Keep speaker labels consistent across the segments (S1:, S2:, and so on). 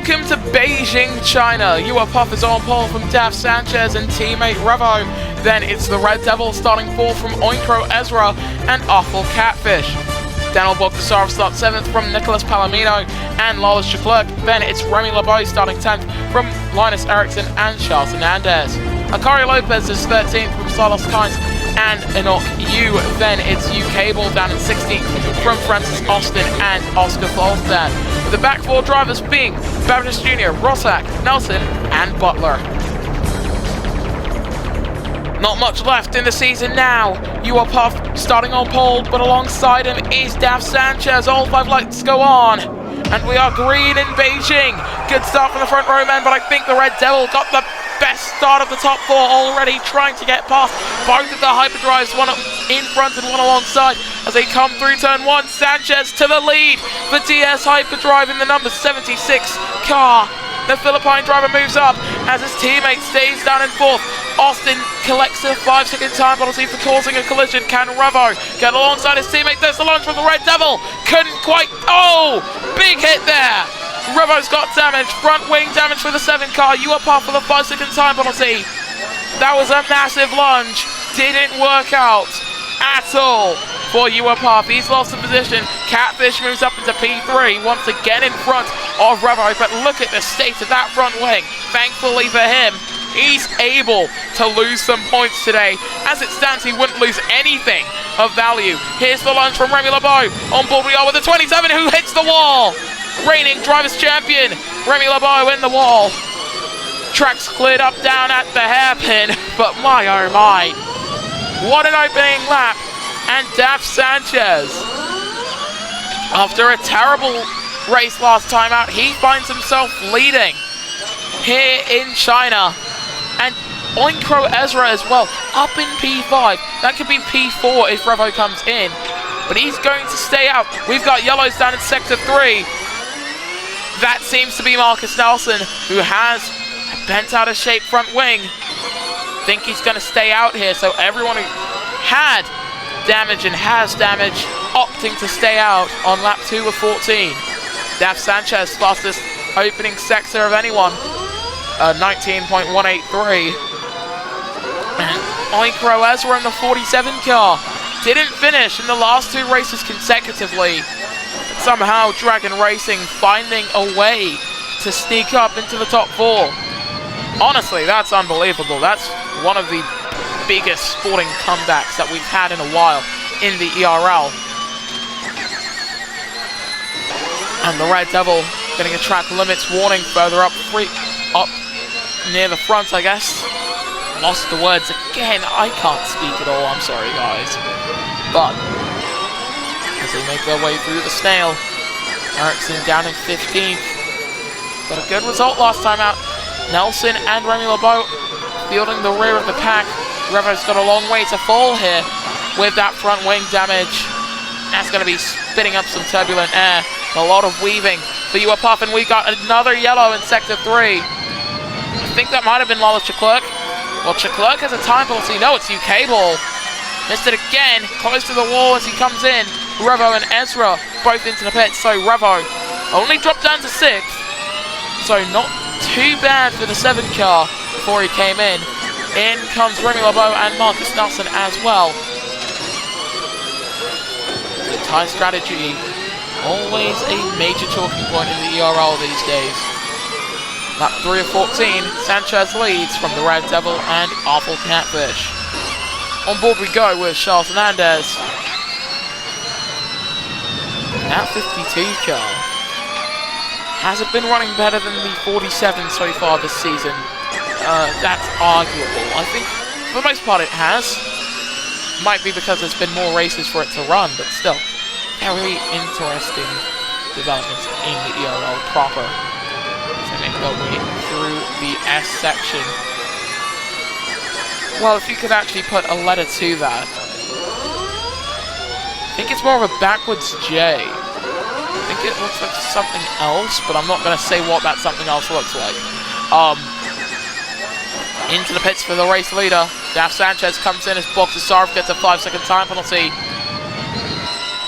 S1: Welcome to Beijing, China. Puff is on pole from Dav Sanchez and teammate Revo. Then it's the Red Devil starting 4th from Oinkro Ezra and Awful Catfish. Daniel Bogdasarov starts 7th from Nicholas Palomino and Lawless Chaklerk. Then it's Remy LeBeau starting 10th from Linus Eriksson and Charles Hernandez. Akari Lopez is 13th from Salos Kynes and Enoch Yu. Then it's UK Ball down in 16th from Francis Austin and Oscar Falstad. With the back 4 drivers being Baptist Jr., Rossack, Nelson and Butler. Not much left in the season now. Puff starting on pole, but alongside him is Dav Sanchez. All 5 lights go on. And we are green in Beijing. Good start from the front row men, but I think the Red Devil got the best start of the top 4 already, trying to get past both of the hyperdrives, one in front and one alongside as they come through turn 1. Sanchez to the lead for DS Hyperdrive in the number 76 car. The Philippine driver moves up as his teammate stays down in 4th. Austin collects a 5-second time penalty for causing a collision. Can Revo get alongside his teammate? There's the lunge from the Red Devil. Couldn't quite. Oh, big hit there. Revo's got damage. Front wing damage for the 7 car. Puff with a 5-second time penalty. That was a massive lunge. Didn't work out at all for Puff. He's lost the position. Catfish moves up into P3, once again in front of Revo, but look at the state of that front wing. Thankfully for him, he's able to lose some points today. As it stands, he wouldn't lose anything of value. Here's the lunge from Remy LeBeau. On board we are with the 27 who hits the wall. Reigning Drivers' Champion, Remy LeBeau in the wall. Track's cleared up down at the hairpin, but my oh my. What an opening lap. And Dav Sanchez, after a terrible race last time out, he finds himself leading here in China. And Oinkro Ezra as well, up in P5. That could be P4 if Revo comes in, but he's going to stay out. We've got yellows down in Sector 3. That seems to be Marcus Nelson, who has a bent out of shape front wing. Think he's going to stay out here, so everyone who had damage and has damage opting to stay out on lap 2 of 14. Dav Sanchez, fastest opening sector of anyone, 19.183. Oinkro Ezra in the 47 car didn't finish in the last 2 races consecutively, but somehow Dragon Racing finding a way to sneak up into the top 4. Honestly, that's unbelievable. That's one of the biggest sporting comebacks that we've had in a while in the ERL. And the Red Devil getting a track limits warning further up near the front, I guess. Lost the words again. I can't speak at all. I'm sorry, guys. But as they make their way through the snail, Eriksson down in 15th. Got a good result last time out. Nelson and Remy LeBeau fielding the rear of the pack. Revo's got a long way to fall here with that front wing damage. That's going to be spitting up some turbulent air. A lot of weaving for Puff, and we got another yellow in Sector 3. I think that might have been Lawless Chaklerk. Well, Chaklerk has a time penalty. No, it's UK Ball. Missed it again, close to the wall as he comes in. Revo and Ezra both into the pits, so Revo only dropped down to 6th. So not too bad for the 7 car before he came in. In comes Remy LeBeau and Marcus Nelson as well. The tie strategy, always a major talking point in the ERL these days. Lap 3 of 14, Sanchez leads from the Red Devil and Awful Catfish. On board we go with Charles Hernandez. That 52 car hasn't been running better than the 47 so far this season. That's arguable. I think for the most part it has. Might be because there's been more races for it to run, but still. Very interesting developments in the ERL proper. So make their way through the S section. Well, if you could actually put a letter to that. I think it's more of a backwards J. I think it looks like something else, but I'm not going to say what that something else looks like. Into the pits for the race leader. Dav Sanchez comes in as Bogdasarov gets a 5-second time penalty.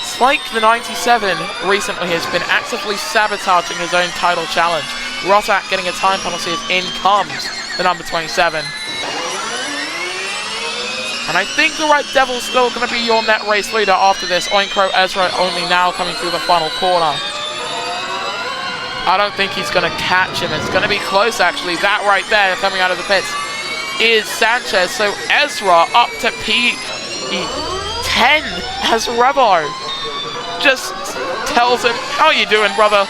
S1: It's like the 97 recently has been actively sabotaging his own title challenge. Rosak getting a time penalty as in comes the number 27. And I think the Red Devil's still going to be your net race leader after this. Oinkro Ezra only now coming through the final corner. I don't think he's going to catch him. It's going to be close, actually. That right there, coming out of the pits, is Sanchez. So Ezra up to P10 as Revo. Just tells him, how you doing, brother?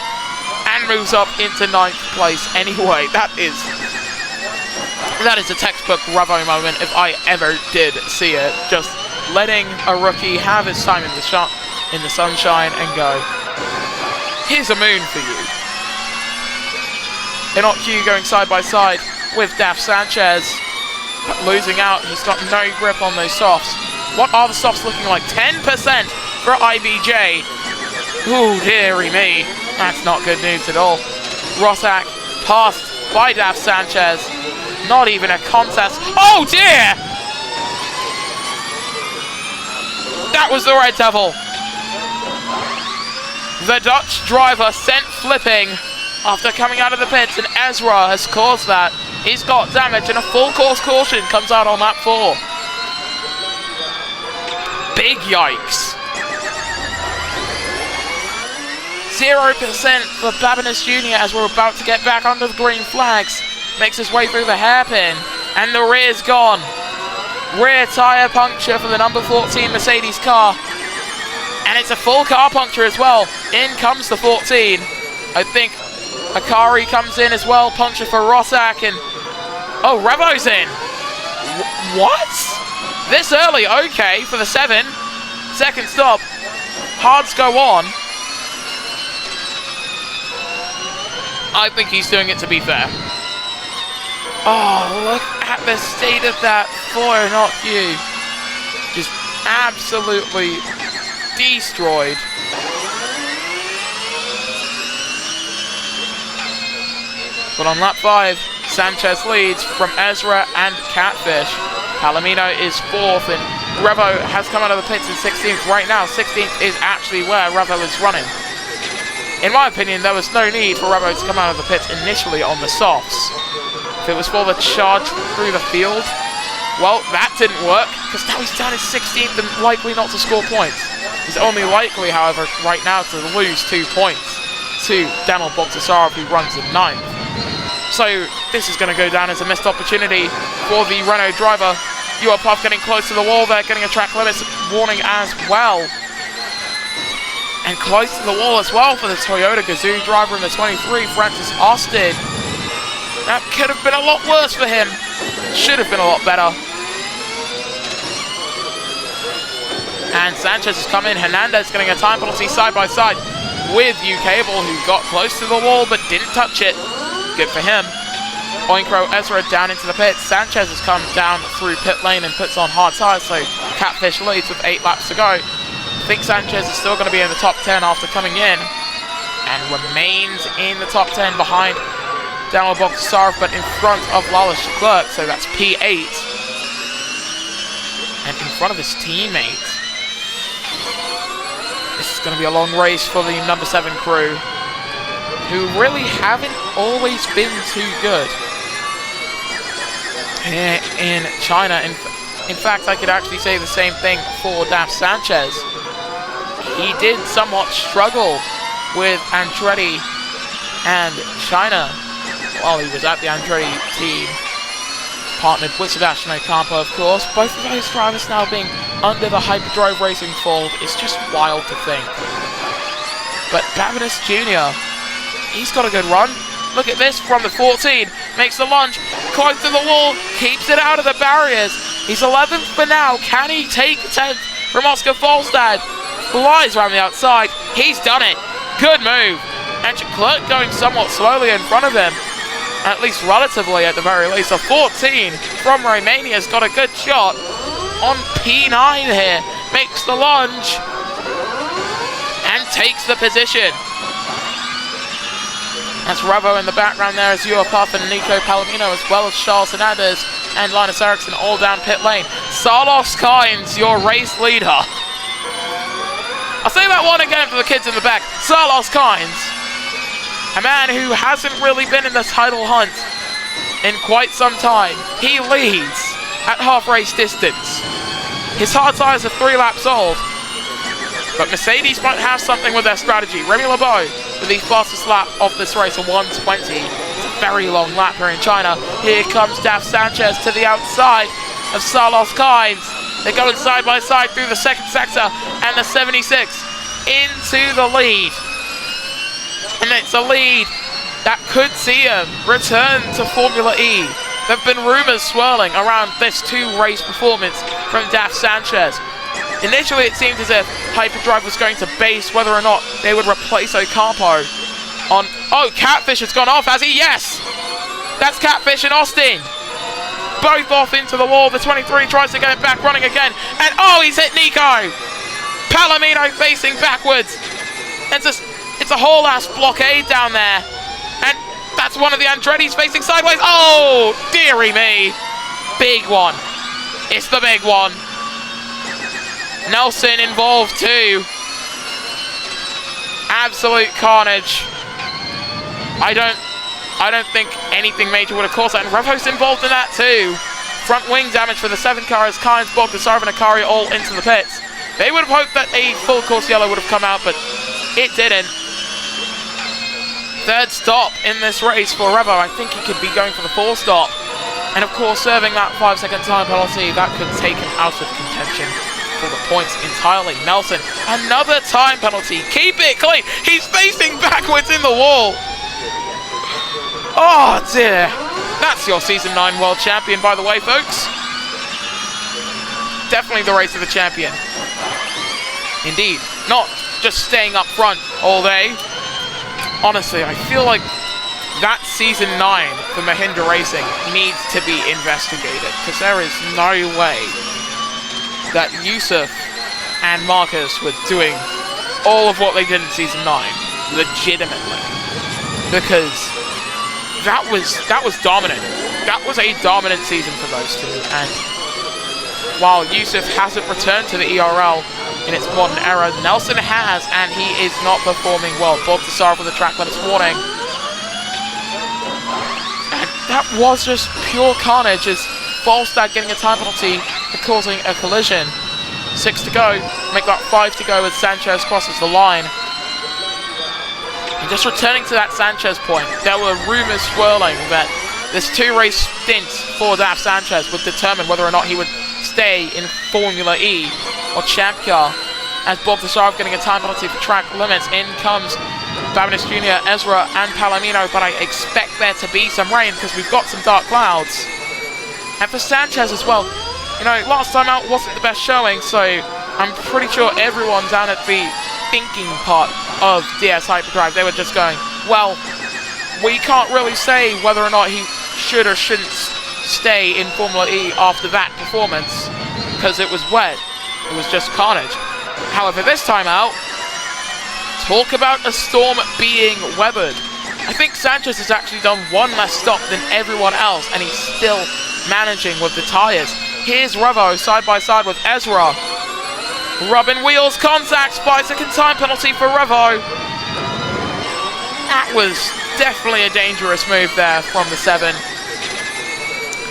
S1: And moves up into 9th place. Anyway, that is a textbook Revo moment if I ever did see it. Just letting a rookie have his time in the sunshine and go, here's a moon for you. Enoch Q going side by side with Daf Sanchez. Losing out, he's got no grip on those softs. What are the softs looking like? 10% for IBJ. Ooh, dearie me. That's not good news at all. Rosak passed by Daf Sanchez. Not even a contest. Oh dear! That was the Red Devil. The Dutch driver sent flipping after coming out of the pits, and Ezra has caused that. He's got damage, and a full course caution comes out on lap 4. Big yikes. 0% for Babinas Jr. as we're about to get back under the green flags. Makes his way through the hairpin, and the rear's gone. Rear tyre puncture for the number 14 Mercedes car. And it's a full car puncture as well. In comes the 14. I think Akari comes in as well. Puncture for Rosak, and oh, Revo's in. What? This early? Okay, for the 7. Second stop. Hards go on. I think he's doing it to be fair. Oh, look at the state of that for Not You. Just absolutely destroyed. But on lap 5, Sanchez leads from Ezra and Catfish. Palomino is 4th, and Revo has come out of the pits in 16th. Right now, 16th is actually where Revo is running. In my opinion, there was no need for Revo to come out of the pits initially on the softs. If it was for the charge through the field, well, that didn't work, because now he's down in 16th and likely not to score points. He's only likely, however, right now to lose 2 points to Daniel Bogdasarov, who runs in 9th. So this is going to go down as a missed opportunity for the Renault driver. Puff getting close to the wall there, getting a track limits warning as well. And close to the wall as well for the Toyota Gazoo driver in the 23, Francis Austin. That could have been a lot worse for him. Should have been a lot better. And Sanchez has come in. Hernandez getting a time penalty side by side with Cable, who got close to the wall but didn't touch it. Good for him. Oinkro Ezra down into the pits. Sanchez has come down through pit lane and puts on hard tyres, so Catfish leads with 8 laps to go. I think Sanchez is still going to be in the top 10 after coming in, and remains in the top 10 behind Daniel Bogdasarov, but in front of Lala Leclerc, so that's P8. And in front of his teammate. This is going to be a long race for the number 7 crew, who really haven't always been too good here in China. In fact, I could actually say the same thing for Daf Sanchez. He did somewhat struggle with Andretti and China while he was at the Andretti team, partnered with Sebastian Ocampo, of course. Both of those drivers now being under the Hyperdrive Racing fold is just wild to think. But Babinas Jr., he's got a good run. Look at this from the 14. Makes the lunge, close to the wall, keeps it out of the barriers. He's 11th for now. Can he take 10th from Oscar Folstad? Flies around the outside. He's done it. Good move. And Leclerc going somewhat slowly in front of him. At least relatively, at the very least. A 14 from Romania has got a good shot on P9 here. Makes the lunge and takes the position. That's Revo in the background there as Puff and Nico Palomino, as well as Charles Hernandez and Linus Eriksson all down pit lane. Carlos Kynes, your race leader. I'll say that one again for the kids in the back. Carlos Kynes. a man who hasn't really been in the title hunt in quite some time. He leads at half race distance. His hard tyres are 3 laps old, but Mercedes might have something with their strategy. Remy LeBeau with the fastest lap of this race, a 1:20. It's a very long lap here in China. Here comes Daf Sanchez to the outside of Carlos Sainz. They're going side by side through the second sector, and the 76 into the lead. And it's a lead that could see him return to Formula E. There have been rumours swirling around this 2-race performance from Daf Sanchez. Initially, it seemed as if Hyperdrive was going to base whether or not they would replace Ocampo on... Oh, Catfish has gone off, has he? Yes! That's Catfish and Austin. Both off into the wall. The 23 tries to get it back running again. And oh, he's hit Nico! Palomino facing backwards. It's a whole ass blockade down there. And that's one of the Andretti's facing sideways. Oh, dearie me. Big one. It's the big one. Nelson involved too. Absolute carnage. I don't think anything major would have caused that. And Revo's involved in that too. Front wing damage for the 7 car as Kynes, Bogdasarov and Akari all into the pits. They would have hoped that a full course yellow would have come out, but it didn't. Third stop in this race for Revo. I think he could be going for the 4 stop. And of course, serving that 5-second time penalty, that could take him out of contention for the points entirely. Nelson, another time penalty. Keep it clean. He's facing backwards in the wall. Oh dear. That's your Season 9 World Champion, by the way, folks. Definitely the race of the champion. Indeed. Not just staying up front all day. Honestly, I feel like that Season 9 for Mahindra Racing needs to be investigated, because there is no way that Yusuf and Marcus were doing all of what they did in Season 9 legitimately, because that was dominant. That was a dominant season for those two, and while Yusuf hasn't returned to the ERL in its modern era, Nelson has, and he is not performing well. Bogdasarov with a track limits warning. And that was just pure carnage as Volstad getting a time penalty for causing a collision. 6 to go, make that 5 to go as Sanchez crosses the line. And just returning to that Sanchez point, there were rumours swirling that this 2-race stint for Daf Sanchez would determine whether or not he would stay in Formula E or Champ Car, as Bogdasarov getting a time penalty for track limits. In comes Babinis Jr., Ezra and Palomino, but I expect there to be some rain because we've got some dark clouds. And for Sanchez as well, you know, last time out wasn't the best showing, so I'm pretty sure everyone down at the thinking part of DS Hyperdrive, they were just going, well, we can't really say whether or not he should or shouldn't stay in Formula E after that performance, because it was wet. It was just carnage. However, this time out, talk about a storm being weathered. I think Sanchez has actually done one less stop than everyone else, and he's still managing with the tyres. Here's Revo side by side with Ezra. Rubbing wheels, contact, 5-second time penalty for Revo. That was definitely a dangerous move there from the 7.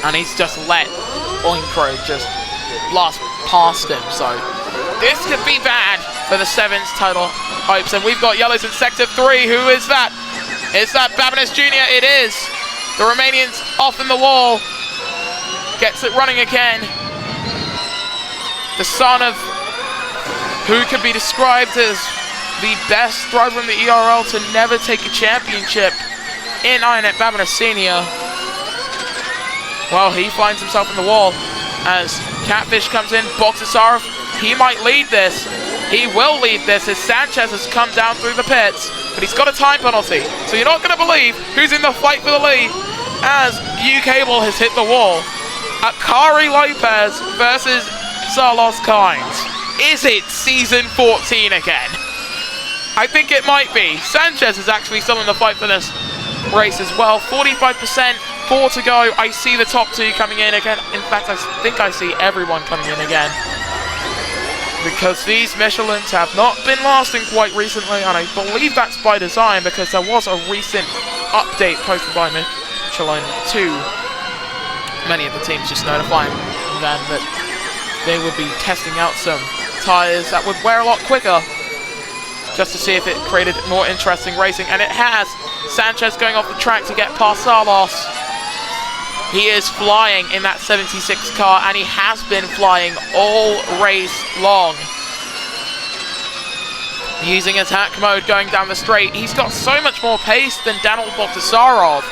S1: And he's just let Oinkro just blast past him, so this could be bad for the 7's title hopes. And we've got yellows in Sector 3. Who is that? Is that Babinis Jr.? It is. The Romanian's off in the wall. Gets it running again. The son of who could be described as the best driver in the ERL to never take a championship in Ironet, Babinis Sr. Well, he finds himself in the wall as Catfish comes in. Bogdasarov, he might lead this. He will lead this as Sanchez has come down through the pits, but he's got a time penalty. So you're not going to believe who's in the fight for the lead as U-Cable has hit the wall. Akari Lopez versus Carlos Sainz. Is it Season 14 again? I think it might be. Sanchez is actually still in the fight for this race as well. 45%. 4 to go. I see the top 2 coming in again. In fact, I think I see everyone coming in again. because these Michelins have not been lasting quite recently, and I believe that's by design because there was a recent update posted by Michelin to many of the teams just notifying them that they would be testing out some tyres that would wear a lot quicker just to see if it created more interesting racing, and it has. Sanchez going off the track to get past Salos. He is flying in that 76 car, and he has been flying all race long. Using attack mode going down the straight. He's got so much more pace than Daniel Bogdasarov.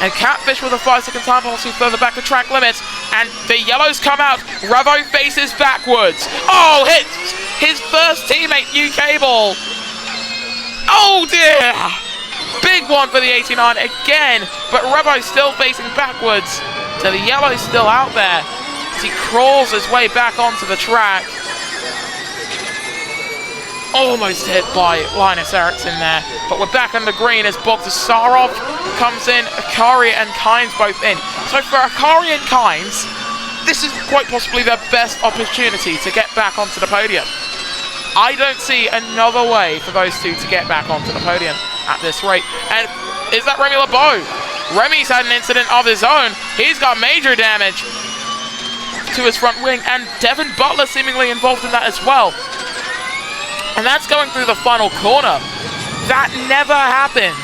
S1: And Catfish with a 5-second time penalty further back to track limits. And the yellows come out. Revo faces backwards. Oh, hits his first teammate, UK Ball. Oh dear! Big one for the 89 again, but Revo's still facing backwards. So the yellow's still out there as he crawls his way back onto the track. Almost hit by Linus Eriksson there, but we're back under green as Bogdasarov comes in, Akari and Kynes both in. So for Akari and Kynes, this is quite possibly their best opportunity to get back onto the podium. I don't see another way for those two to get back onto the podium at this rate. And is that Remy LeBeau? Remy's had an incident of his own. He's got major damage to his front wing, and Devin Butler seemingly involved in that as well. And that's going through the final corner. That never happens.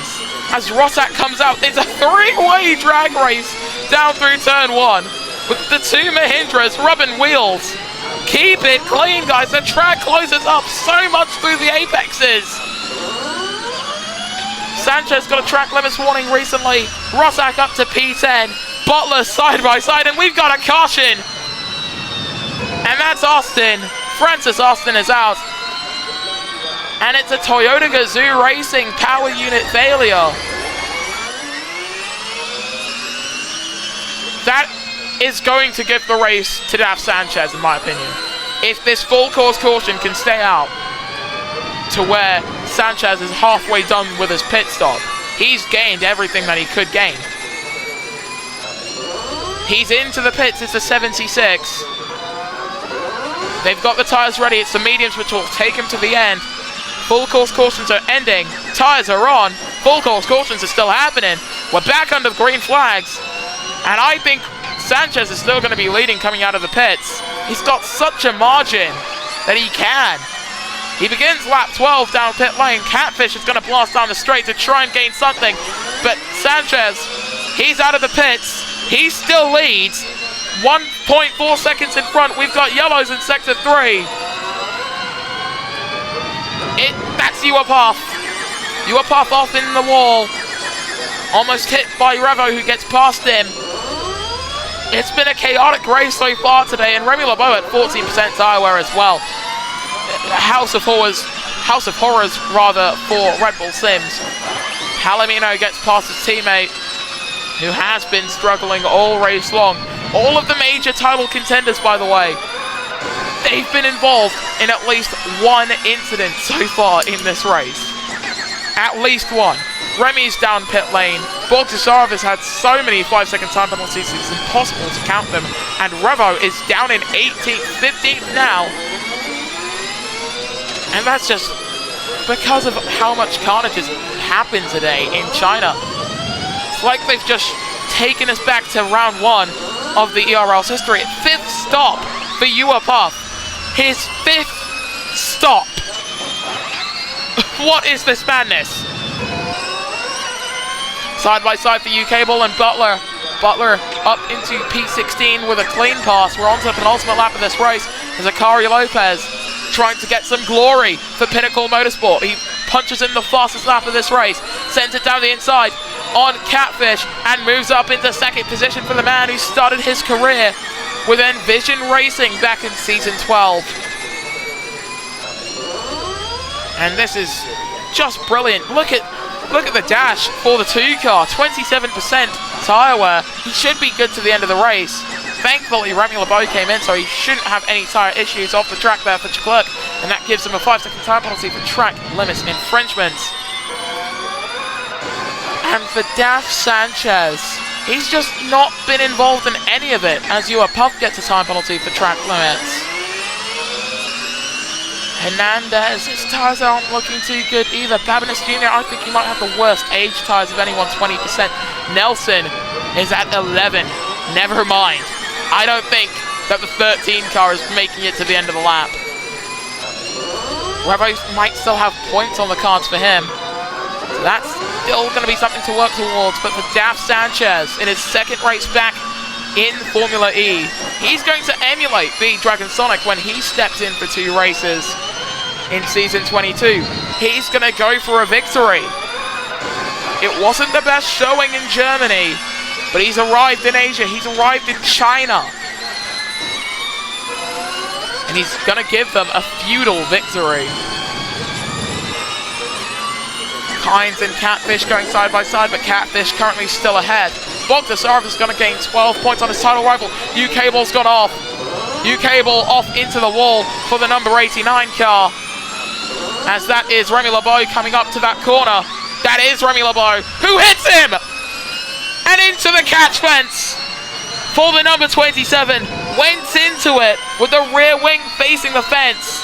S1: As Rossack comes out, it's a three-way drag race down through turn one with the two Mahindras rubbing wheels. Keep it clean, guys. The track closes up so much through the apexes. Sanchez got a track limits warning recently. Rossack up to P10. Butler side by side, and we've got a caution. And that's Austin. Francis Austin is out. And it's a Toyota Gazoo Racing power unit failure. That is going to give the race to Daf Sanchez, in my opinion. If this full course caution can stay out to where Sanchez is halfway done with his pit stop, he's gained everything that he could gain. He's into the pits, it's a 76. They've got the tyres ready, it's the mediums which will take him to the end. Full course cautions are ending, tyres are on, full course cautions are still happening. We're back under green flags, and I think Sanchez is still going to be leading coming out of the pits. He's got such a margin that he can. He begins lap 12 down pit lane. Catfish is going to blast down the straight to try and gain something, but Sanchez, he's out of the pits. He still leads. 1.4 seconds in front. We've got yellows in sector 3. That's Uapuff. Uapuff off in the wall. Almost hit by Revo, who gets past him. It's been a chaotic race so far today, and Remy LeBeau at 14% tyre wear as well. House of Horrors rather, for Red Bull Sims. Palomino gets past his teammate, who has been struggling all race long. All of the major title contenders, by the way, they've been involved in at least one incident so far in this race. At least one. Remy's down pit lane. Bogdasarov has had so many 5-second time penalties it's impossible to count them. And Revo is down in 18th, 15th now. And that's just because of how much carnage has happened today in China. It's like they've just taken us back to round 1 of the ERL's history. 5th stop for Uapuff. His 5th stop. What is this madness? Side by side for UK Ball and Butler. Butler up into P16 with a clean pass. We're on to the penultimate lap of this race. There's Akari Lopez trying to get some glory for Pinnacle Motorsport. He punches in the fastest lap of this race, sends it down the inside on Catfish, and moves up into second position for the man who started his career with Envision Racing back in season 12. And this is just brilliant. Look at the dash for the 2 car, 27% tyre wear. He should be good to the end of the race. Thankfully, Remy LeBeau came in, so he shouldn't have any tyre issues off the track there for Leclerc, and that gives him a 5-second time penalty for track limits infringements. And for Daf Sanchez, he's just not been involved in any of it, as Uapuff gets a time penalty for track limits. Hernandez, his tyres aren't looking too good either. Babinas Jr., I think he might have the worst age tyres of anyone, 20%. Nelson is at 11. Never mind. I don't think that the 13 car is making it to the end of the lap. Revo might still have points on the cards for him. So that's still going to be something to work towards. But for Daf Sanchez, in his second race back in Formula E, he's going to emulate the Dragon Sonic when he steps in for 2 races in Season 22. He's going to go for a victory. It wasn't the best showing in Germany, but he's arrived in Asia, he's arrived in China. And he's going to give them a feudal victory. Kynes and Catfish going side by side, but Catfish currently still ahead. Bogdasarov is going to gain 12 points on his title rival. U-Cable's gone off. U-Cable off into the wall for the number 89 car. As that is Remy LeBeau coming up to that corner. That is Remy LeBeau, who hits him! And into the catch fence for the number 27. Went into it with the rear wing facing the fence.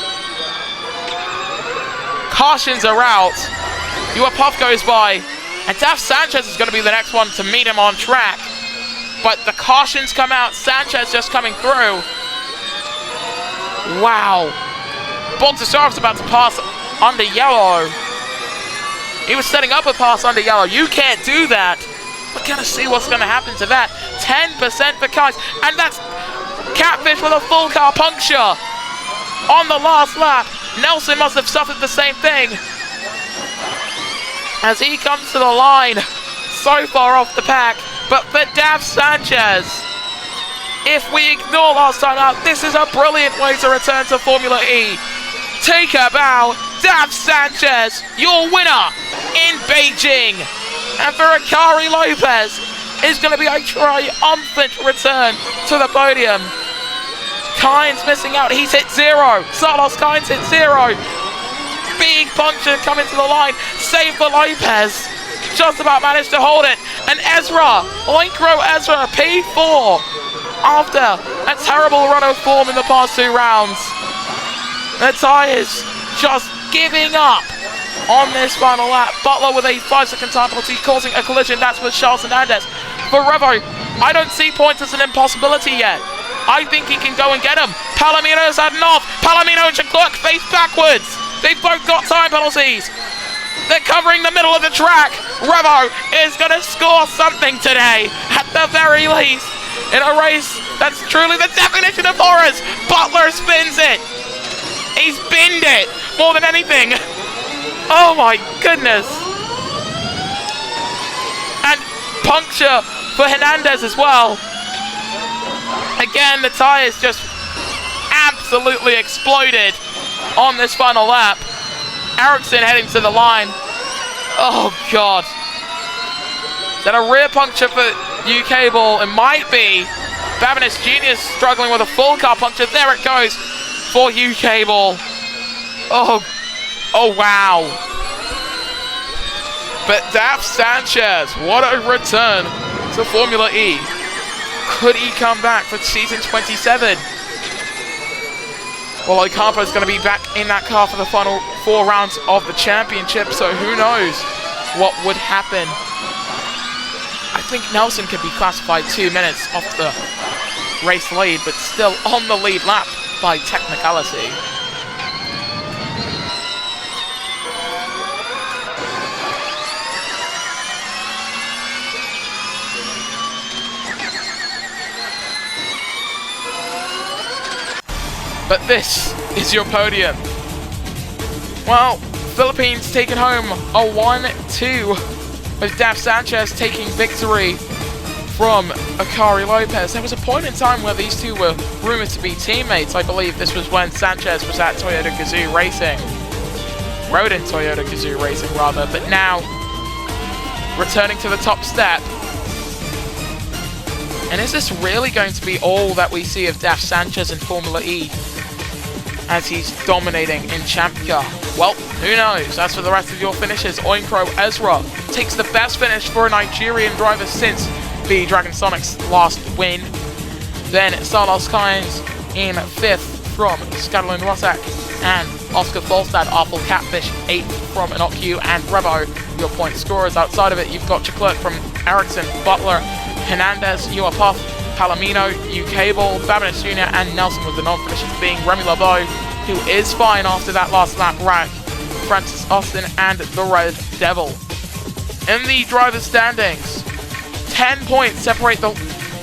S1: Cautions are out. Puff goes by. And Daf Sanchez is going to be the next one to meet him on track. But the cautions come out. Sanchez just coming through. Wow. Bogdasarov's about to pass under yellow. He was setting up a pass under yellow. You can't do that. We're going to see what's going to happen to that. 10% for Kynes. And that's Catfish with a full car puncture on the last lap. Nelson must have suffered the same thing, as he comes to the line, so far off the pack. But for Daf Sanchez, if we ignore last time out, this is a brilliant way to return to Formula E. Take a bow, Daf Sanchez, your winner in Beijing. And for Akari Lopez, it's going to be a triumphant return to the podium. Kynes missing out, he's hit 0. Carlos Kynes hit 0. Big puncture coming to the line, save for Lopez. Just about managed to hold it. And Ezra, Oinkro Ezra, P4. After a terrible run of form in the past 2 rounds. The tyres just giving up on this final lap. Butler with a 5-second time penalty causing a collision. That's with Charles Hernandez. For Revo, I don't see points as an impossibility yet. I think he can go and get him. Palomino's had an off. Palomino and Leclerc face backwards. They've both got time penalties. They're covering the middle of the track. Revo is going to score something today, at the very least, in a race that's truly the definition of horrors. Butler spins it. He's binned it more than anything. Oh my goodness. And puncture for Hernandez as well. Again, the tyres just absolutely exploded on this final lap. Ericsson heading to the line. Oh god. Is that a rear puncture for U-Cable? It might be. Babinas Jr. struggling with a full car puncture. There it goes for U-Cable. Oh wow. But Daf Sanchez, what a return to Formula E. Could he come back for Season 27? Well, Ocampo's going to be back in that car for the final 4 rounds of the championship, so who knows what would happen. I think Nelson could be classified 2 minutes off the race lead, but still on the lead lap by technicality. But this is your podium. Well, Philippines taking home a 1-2, with Daf Sanchez taking victory from Akari Lopez. There was a point in time where these two were rumored to be teammates. I believe this was when Sanchez was at Toyota Gazoo Racing. Rode in Toyota Gazoo Racing, rather. But now, returning to the top step. And is this really going to be all that we see of Daf Sanchez in Formula E, as he's dominating in Champ Car? Well, who knows? As for the rest of your finishes, Oinkro Ezra takes the best finish for a Nigerian driver since the Dragon Sonic's last win. Then Carlos Kynes in 5th from Skadlin Rosak, and Oscar Volstad, Awful Catfish, 8th from Innocu, and Revo, your point scorers. Outside of it, you've got Chiclet from Ericsson, Butler, Hernandez, Puff, Palomino, Cable, Babinis Jr., and Nelson, with the non-finishers being Remy LeBeau, who is fine after that last lap rank, Francis Austin, and the Red Devil. In the driver's standings, 10 points separate the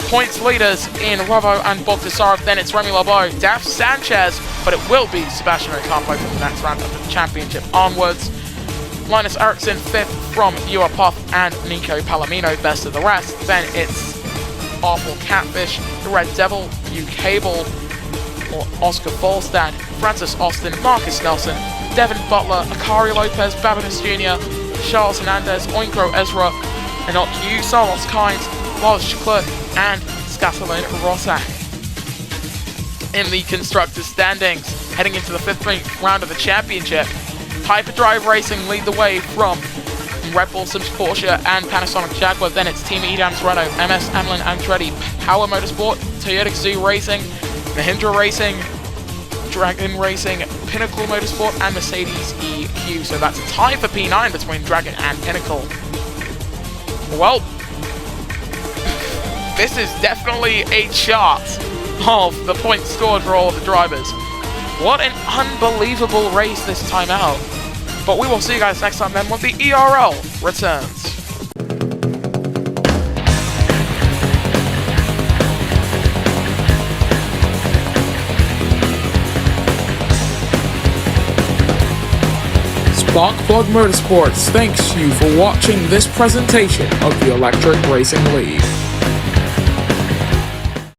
S1: points leaders in Revo and Bob Desarov. Then it's Remy LeBeau, Daf Sanchez, but it will be Sebastian Ocampo from the next round of the championship onwards. Linus Eriksson 5th from Puff, and Nico Palomino best of the rest. Then it's Awful Catfish, the Red Devil, Cable, or Oscar Volstad, Francis Austin, Marcus Nelson, Devin Butler, Akari Lopez, Babinis Jr., Charles Hernandez, Oinkro Ezra, Innocu, Salos Kynes, Lars Chiclet, and Skasalin Rossack. In the constructors' standings, heading into the 5th round of the championship, Hyperdrive Racing lead the way from Red Bull, Sims Porsche, and Panasonic Jaguar. Then it's Team Edams Renault, MS Amlin Andretti, Power Motorsport, Toyota Gazoo Racing, Mahindra Racing, Dragon Racing, Pinnacle Motorsport, and Mercedes EQ. So that's a tie for P9 between Dragon and Pinnacle. Well, this is definitely a chart of the points scored for all of the drivers. What an unbelievable race this time out. But we will see you guys next time then when the ERL returns.
S2: Sparkplug Motorsports thanks you for watching this presentation of the Electric Racing League.